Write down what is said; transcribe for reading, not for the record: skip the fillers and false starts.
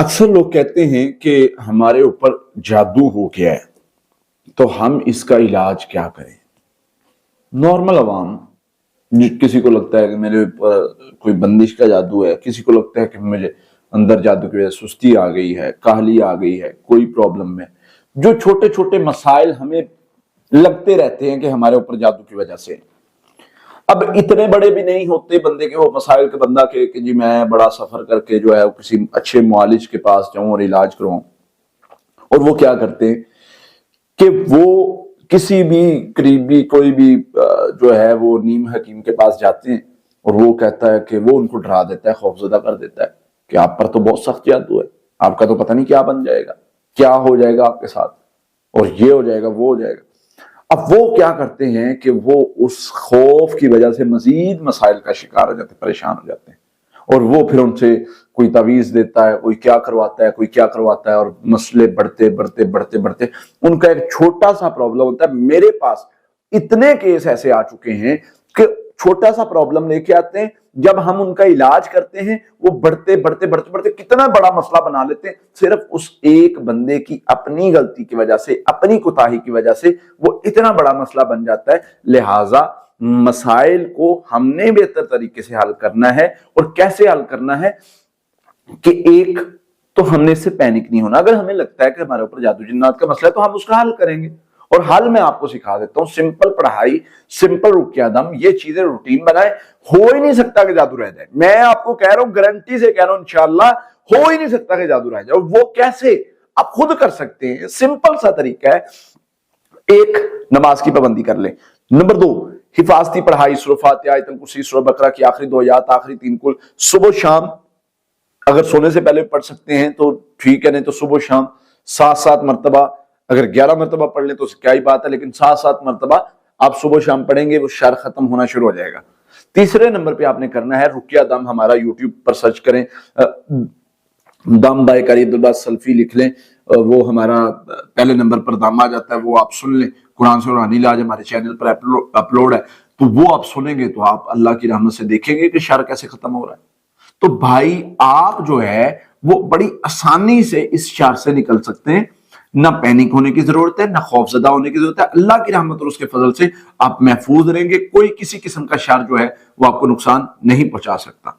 اکثر لوگ کہتے ہیں کہ ہمارے اوپر جادو ہو گیا ہے تو ہم اس کا علاج کیا کریں۔ نارمل عوام، کسی کو لگتا ہے کہ میرے اوپر کوئی بندش کا جادو ہے، کسی کو لگتا ہے کہ مجھے اندر جادو کی وجہ سے سستی آ گئی ہے، کاہلی آ گئی ہے، کوئی پرابلم ہے۔ جو چھوٹے چھوٹے مسائل ہمیں لگتے رہتے ہیں کہ ہمارے اوپر جادو کی وجہ سے، اب اتنے بڑے بھی نہیں ہوتے بندے کے وہ مسائل کے بندہ کہ جی میں بڑا سفر کر کے جو ہے کسی اچھے معالج کے پاس جاؤں اور علاج کروں۔ اور وہ کیا کرتے ہیں کہ وہ کسی بھی قریبی کوئی بھی جو ہے وہ نیم حکیم کے پاس جاتے ہیں اور وہ کہتا ہے کہ وہ ان کو ڈرا دیتا ہے، خوفزدہ کر دیتا ہے کہ آپ پر تو بہت سخت جادو ہے، آپ کا تو پتہ نہیں کیا بن جائے گا، کیا ہو جائے گا آپ کے ساتھ، اور یہ ہو جائے گا وہ ہو جائے گا۔ اب وہ کیا کرتے ہیں کہ وہ اس خوف کی وجہ سے مزید مسائل کا شکار ہو جاتے ہیں، پریشان ہو جاتے ہیں، اور وہ پھر ان سے کوئی تعویذ دیتا ہے، کوئی کیا کرواتا ہے، کوئی کیا کرواتا ہے، اور مسئلے بڑھتے بڑھتے بڑھتے بڑھتے ان کا ایک چھوٹا سا پرابلم ہوتا ہے۔ میرے پاس اتنے کیس ایسے آ چکے ہیں کہ چھوٹا سا پرابلم لے کے آتے ہیں، جب ہم ان کا علاج کرتے ہیں وہ بڑھتے بڑھتے بڑھتے بڑھتے کتنا بڑا مسئلہ بنا لیتے ہیں، صرف اس ایک بندے کی اپنی غلطی کی وجہ سے، اپنی کوتاہی کی وجہ سے وہ اتنا بڑا مسئلہ بن جاتا ہے۔ لہٰذا مسائل کو ہم نے بہتر طریقے سے حل کرنا ہے، اور کیسے حل کرنا ہے کہ ایک تو ہم نے اس سے پینک نہیں ہونا۔ اگر ہمیں لگتا ہے کہ ہمارے اوپر جادو جنات کا مسئلہ ہے تو ہم اس کا حل کریں گے، اور حل میں آپ کو سکھا دیتا ہوں۔ سمپل پڑھائی، سمپل رقیہ دم، یہ چیزیں روٹین بنائیں۔ ہو ہی نہیں سکتا کہ جادو رہ جائے، میں آپ کو کہہ رہا ہوں، گارنٹی سے کہہ رہا ہوں، انشاءاللہ ہو ہی نہیں سکتا کہ جادو رہ جائے۔ اور وہ کیسے آپ خود کر سکتے ہیں، سمپل سا طریقہ ہے۔ ایک، نماز کی پابندی کر لیں۔ نمبر 2، حفاظتی پڑھائی، سورہ فاتحہ، آیت الکرسی، سورہ بقرہ کی آخری 2 آیات، آخری 3 کل، صبح شام اگر سونے سے پہلے پڑھ سکتے ہیں تو ٹھیک ہے، نہیں تو صبح شام 7 مرتبہ، اگر 11 مرتبہ پڑھ لیں تو کیا ہی بات ہے، لیکن 7 مرتبہ آپ صبح شام پڑھیں گے وہ شر ختم ہونا شروع ہو جائے گا۔ تیسرے نمبر پہ آپ نے کرنا ہے رقیہ دم، ہمارا یوٹیوب پر سرچ کریں، دم بائی قاری عبداللہ سلفی لکھ لیں، وہ ہمارا پہلے نمبر پر دم آ جاتا ہے، وہ آپ سن لیں۔ قرآن سے روحانی علاج ہمارے چینل پر اپلوڈ ہے، تو وہ آپ سنیں گے تو آپ اللہ کی رحمت سے دیکھیں گے کہ شر کیسے ختم ہو رہا ہے۔ تو بھائی آپ جو ہے وہ بڑی آسانی سے اس شر سے نکل سکتے ہیں، نہ پینک ہونے کی ضرورت ہے، نہ خوف زدہ ہونے کی ضرورت ہے۔ اللہ کی رحمت اور اس کے فضل سے آپ محفوظ رہیں گے، کوئی کسی قسم کا شر جو ہے وہ آپ کو نقصان نہیں پہنچا سکتا۔